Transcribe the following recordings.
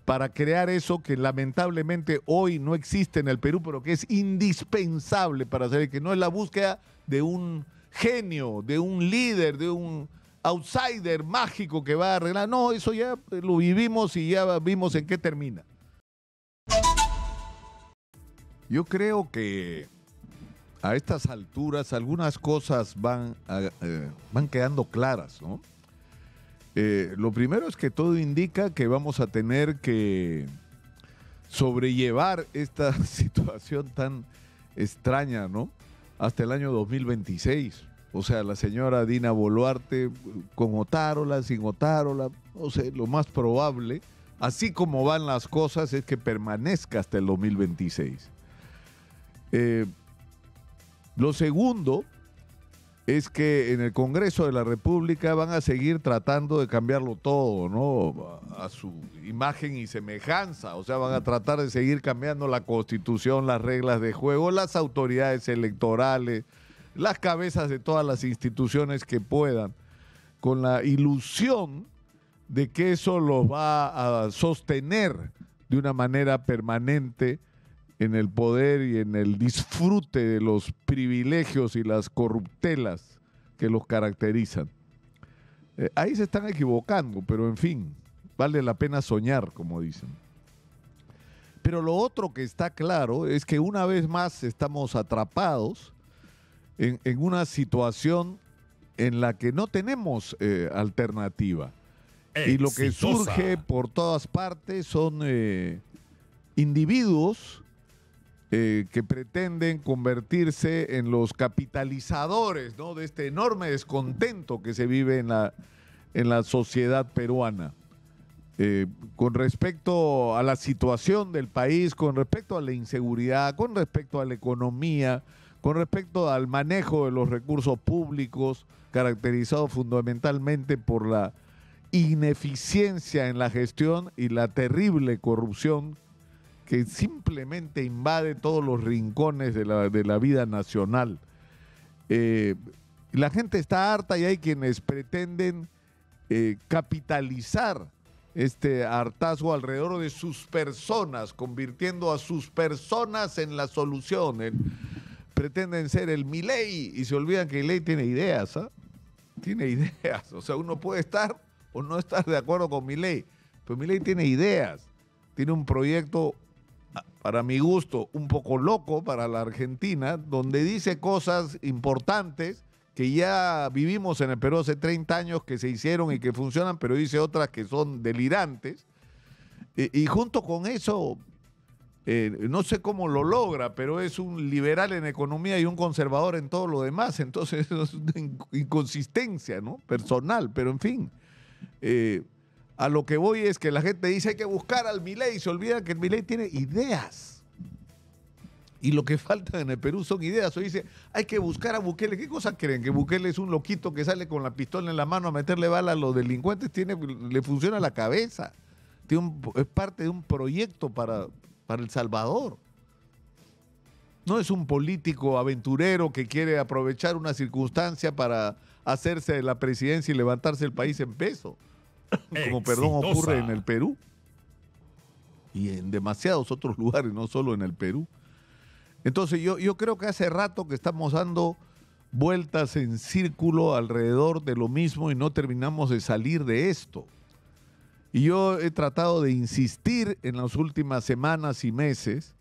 para crear eso que lamentablemente hoy no existe en el Perú, pero que es indispensable para hacer, que no es la búsqueda de un genio, de un líder, de un outsider mágico que va a arreglar. No, eso ya lo vivimos y ya vimos en qué termina. Yo creo que a estas alturas algunas cosas van quedando claras, ¿no? Lo primero es que todo indica que vamos a tener que sobrellevar esta situación tan extraña, ¿no? Hasta el año 2026. O sea, la señora Dina Boluarte con Otárola, sin Otárola, no sé, lo más probable, así como van las cosas, es que permanezca hasta el 2026. Lo segundo es que en el Congreso de la República van a seguir tratando de cambiarlo todo, ¿no? A su imagen y semejanza. O sea, van a tratar de seguir cambiando la Constitución, las reglas de juego, las autoridades electorales, las cabezas de todas las instituciones que puedan, con la ilusión de que eso los va a sostener de una manera permanente en el poder y en el disfrute de los privilegios y las corruptelas que los caracterizan. Ahí se están equivocando, pero en fin, vale la pena soñar, como dicen. Pero lo otro que está claro es que una vez más estamos atrapados en una situación en la que no tenemos alternativa. Y lo que surge por todas partes son individuos que pretenden convertirse en los capitalizadores, ¿no?, de este enorme descontento que se vive en la sociedad peruana. Con respecto a la situación del país, con respecto a la inseguridad, con respecto a la economía, con respecto al manejo de los recursos públicos, caracterizado fundamentalmente por la ineficiencia en la gestión y la terrible corrupción que simplemente invade todos los rincones de la vida nacional. La gente está harta y hay quienes pretenden capitalizar este hartazgo alrededor de sus personas, convirtiendo a sus personas en la solución. Pretenden ser el Milei y se olvidan que Milei tiene ideas, ¿ah? Tiene ideas. O sea, uno puede estar o no estar de acuerdo con Milei, pero Milei tiene ideas. Tiene un proyecto, para mi gusto, un poco loco para la Argentina, donde dice cosas importantes que ya vivimos en el Perú hace 30 años, que se hicieron y que funcionan, pero dice otras que son delirantes. Y junto con eso, no sé cómo lo logra, pero es un liberal en economía y un conservador en todo lo demás. Entonces eso es una inconsistencia, ¿no?, personal, pero en fin. A lo que voy es que la gente dice hay que buscar al Milei y se olvida que el Milei tiene ideas. Y lo que falta en el Perú son ideas. O dice, hay que buscar a Bukele. ¿Qué cosa creen? ¿Que Bukele es un loquito que sale con la pistola en la mano a meterle bala a los delincuentes? Le funciona la cabeza. Es parte de un proyecto para El Salvador. No es un político aventurero que quiere aprovechar una circunstancia para hacerse de la presidencia y levantarse el país en peso. Como, perdón, ocurre en el Perú y en demasiados otros lugares, no solo en el Perú. Entonces yo creo que hace rato que estamos dando vueltas en círculo alrededor de lo mismo y no terminamos de salir de esto. Y yo he tratado de insistir en las últimas semanas y meses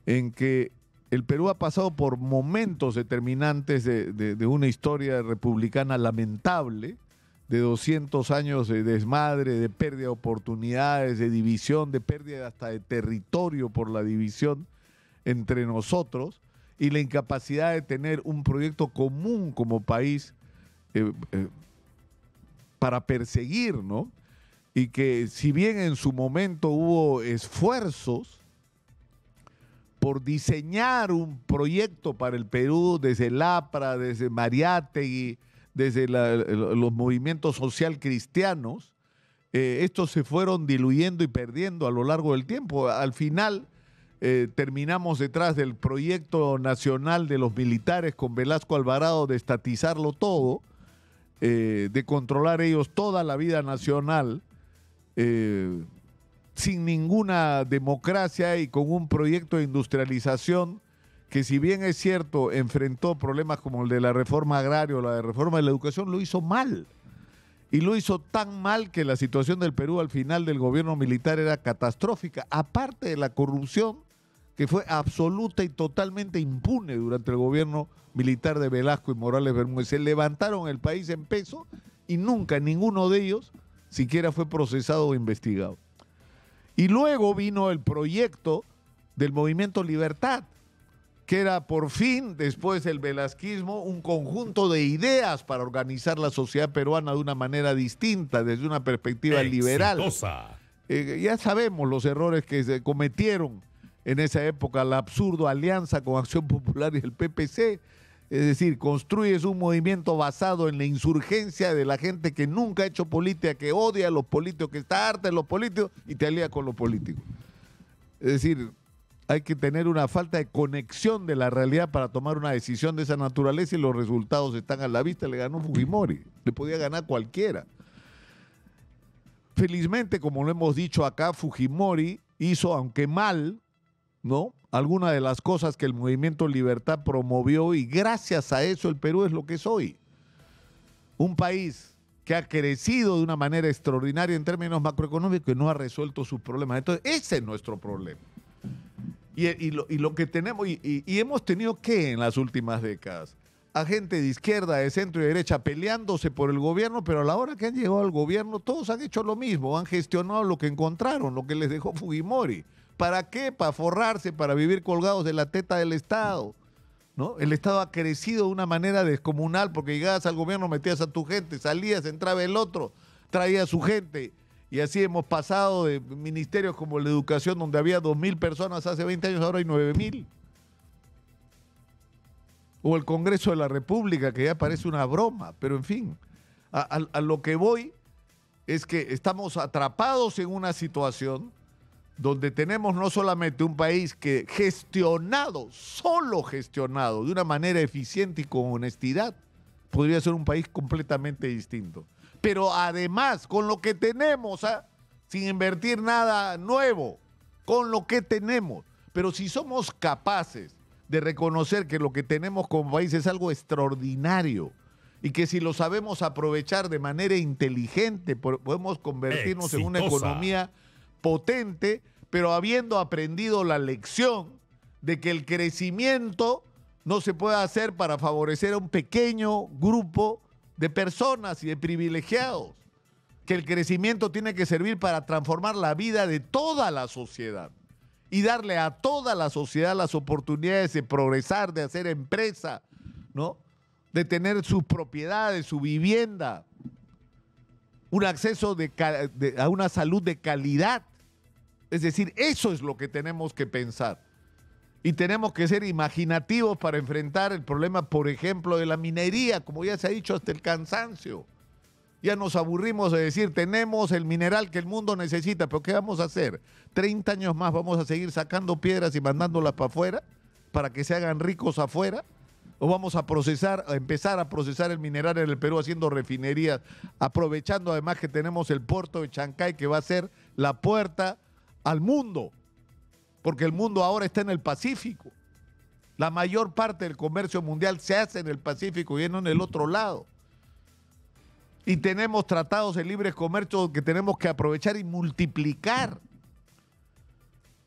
en que el Perú ha pasado por momentos determinantes de una historia republicana lamentable, de 200 años de desmadre, de pérdida de oportunidades, de división, de pérdida hasta de territorio por la división entre nosotros y la incapacidad de tener un proyecto común como país para perseguir, ¿no? Y que si bien en su momento hubo esfuerzos por diseñar un proyecto para el Perú desde el APRA, desde Mariátegui, desde los movimientos social cristianos, estos se fueron diluyendo y perdiendo a lo largo del tiempo. Al final terminamos detrás del proyecto nacional de los militares con Velasco Alvarado de estatizarlo todo, de controlar ellos toda la vida nacional, sin ninguna democracia y con un proyecto de industrialización que, si bien es cierto, enfrentó problemas como el de la reforma agraria o la de reforma de la educación, lo hizo mal. Y lo hizo tan mal que la situación del Perú al final del gobierno militar era catastrófica, aparte de la corrupción que fue absoluta y totalmente impune durante el gobierno militar de Velasco y Morales Bermúdez. Se levantaron el país en peso y nunca ninguno de ellos siquiera fue procesado o investigado. Y luego vino el proyecto del Movimiento Libertad, que era por fin, después del velasquismo, un conjunto de ideas para organizar la sociedad peruana de una manera distinta, desde una perspectiva liberal. Ya sabemos los errores que se cometieron en esa época, la absurda alianza con Acción Popular y el PPC. Es decir, construyes un movimiento basado en la insurgencia de la gente que nunca ha hecho política, que odia a los políticos, que está harta de los políticos y te alía con los políticos. Es decir, hay que tener una falta de conexión de la realidad para tomar una decisión de esa naturaleza y los resultados están a la vista. Le ganó Fujimori, le podía ganar cualquiera. Felizmente, como lo hemos dicho acá, Fujimori hizo, aunque mal, ¿no?, algunas de las cosas que el Movimiento Libertad promovió, y gracias a eso el Perú es lo que es hoy. Un país que ha crecido de una manera extraordinaria en términos macroeconómicos y no ha resuelto sus problemas. Entonces, ese es nuestro problema. Y lo que tenemos, y hemos tenido que en las últimas décadas, a gente de izquierda, de centro y de derecha peleándose por el gobierno, pero a la hora que han llegado al gobierno todos han hecho lo mismo, han gestionado lo que encontraron, lo que les dejó Fujimori. ¿Para qué? Para forrarse, para vivir colgados de la teta del Estado, ¿no? El Estado ha crecido de una manera descomunal porque llegabas al gobierno, metías a tu gente, salías, entraba el otro, traía a su gente. Y así hemos pasado de ministerios como la educación, donde había 2.000 personas hace 20 años, ahora hay 9.000. O el Congreso de la República, que ya parece una broma. Pero en fin, a lo que voy es que estamos atrapados en una situación donde tenemos no solamente un país que solo gestionado de una manera eficiente y con honestidad, podría ser un país completamente distinto. Pero además, con lo que tenemos, sin invertir nada nuevo, con lo que tenemos. Pero si somos capaces de reconocer que lo que tenemos como país es algo extraordinario y que si lo sabemos aprovechar de manera inteligente, podemos convertirnos en una economía potente, pero habiendo aprendido la lección de que el crecimiento no se puede hacer para favorecer a un pequeño grupo de personas y de privilegiados, que el crecimiento tiene que servir para transformar la vida de toda la sociedad y darle a toda la sociedad las oportunidades de progresar, de hacer empresa, ¿no?, de tener sus propiedades, su vivienda, un acceso a una salud de calidad. Es decir, eso es lo que tenemos que pensar. Y tenemos que ser imaginativos para enfrentar el problema, por ejemplo, de la minería, como ya se ha dicho hasta el cansancio. Ya nos aburrimos de decir, tenemos el mineral que el mundo necesita, pero ¿qué vamos a hacer? ¿30 años más vamos a seguir sacando piedras y mandándolas para afuera, para que se hagan ricos afuera? ¿O vamos a empezar a procesar el mineral en el Perú haciendo refinerías, aprovechando además que tenemos el puerto de Chancay, que va a ser la puerta al mundo? Porque el mundo ahora está en el Pacífico. La mayor parte del comercio mundial se hace en el Pacífico y no en el otro lado. Y tenemos tratados de libre comercio que tenemos que aprovechar y multiplicar.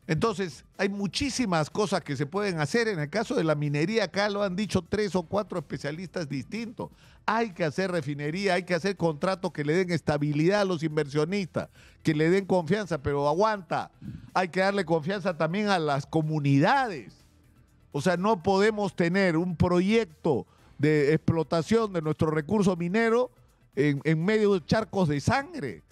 Entonces, hay muchísimas cosas que se pueden hacer. En el caso de la minería, acá lo han dicho 3 o 4 especialistas distintos. Hay que hacer refinería, hay que hacer contratos que le den estabilidad a los inversionistas, que le den confianza, pero aguanta. Hay que darle confianza también a las comunidades. O sea, no podemos tener un proyecto de explotación de nuestro recurso minero en medio de charcos de sangre,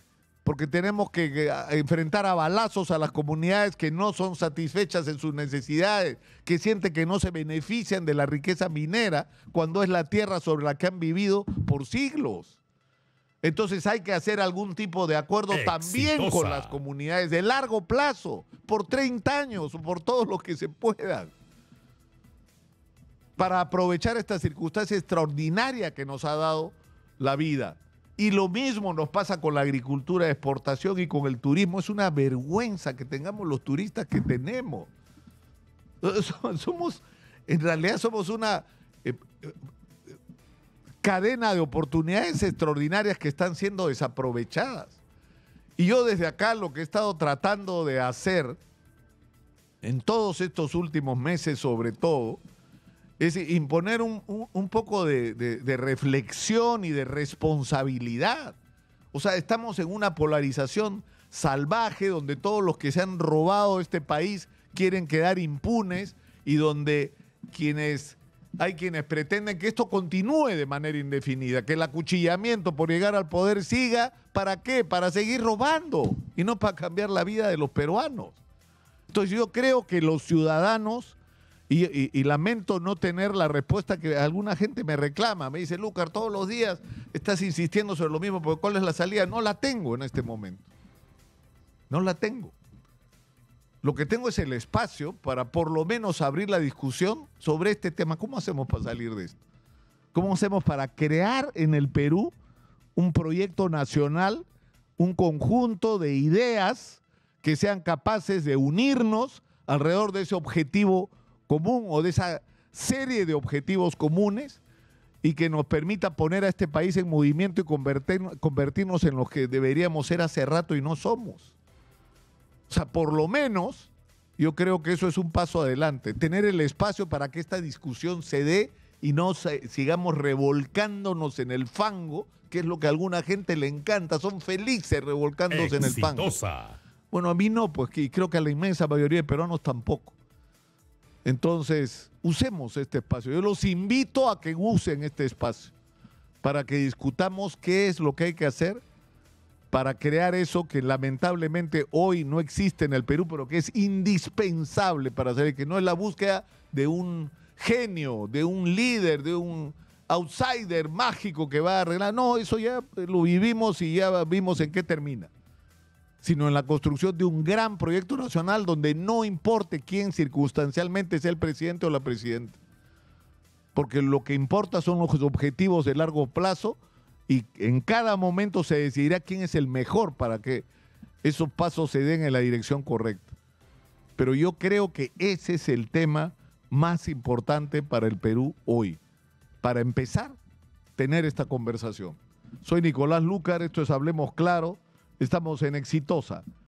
porque tenemos que enfrentar a balazos a las comunidades que no son satisfechas en sus necesidades, que sienten que no se benefician de la riqueza minera cuando es la tierra sobre la que han vivido por siglos. Entonces hay que hacer algún tipo de acuerdo también con las comunidades de largo plazo, por 30 años o por todo lo que se pueda, para aprovechar esta circunstancia extraordinaria que nos ha dado la vida. Y lo mismo nos pasa con la agricultura de exportación y con el turismo. Es una vergüenza que tengamos los turistas que tenemos. En realidad somos una cadena de oportunidades extraordinarias que están siendo desaprovechadas. Y yo desde acá lo que he estado tratando de hacer en todos estos últimos meses sobre todo, es imponer un poco de reflexión y de responsabilidad. O sea, estamos en una polarización salvaje donde todos los que se han robado este país quieren quedar impunes y donde hay quienes pretenden que esto continúe de manera indefinida, que el acuchillamiento por llegar al poder siga. ¿Para qué? Para seguir robando y no para cambiar la vida de los peruanos. Entonces yo creo que los ciudadanos, y lamento no tener la respuesta que alguna gente me reclama, me dice, Lucar, todos los días estás insistiendo sobre lo mismo, porque ¿cuál es la salida? No la tengo en este momento. No la tengo. Lo que tengo es el espacio para por lo menos abrir la discusión sobre este tema. ¿Cómo hacemos para salir de esto? ¿Cómo hacemos para crear en el Perú un proyecto nacional, un conjunto de ideas que sean capaces de unirnos alrededor de ese objetivo común o de esa serie de objetivos comunes y que nos permita poner a este país en movimiento y convertirnos en lo que deberíamos ser hace rato y no somos? O sea, por lo menos yo creo que eso es un paso adelante, tener el espacio para que esta discusión se dé y no sigamos revolcándonos en el fango, que es lo que a alguna gente le encanta, son felices revolcándose en el fango. Bueno, a mí no, pues creo que a la inmensa mayoría de peruanos tampoco. Entonces, usemos este espacio. Yo los invito a que usen este espacio para que discutamos qué es lo que hay que hacer para crear eso que lamentablemente hoy no existe en el Perú, pero que es indispensable para hacer, que no es la búsqueda de un genio, de un líder, de un outsider mágico que va a arreglar. No, eso ya lo vivimos y ya vimos en qué termina. Sino en la construcción de un gran proyecto nacional donde no importe quién circunstancialmente sea el presidente o la presidenta. Porque lo que importa son los objetivos de largo plazo y en cada momento se decidirá quién es el mejor para que esos pasos se den en la dirección correcta. Pero yo creo que ese es el tema más importante para el Perú hoy. Para empezar, tener esta conversación. Soy Nicolás Lucar, esto es Hablemos Claro, estamos en Exitosa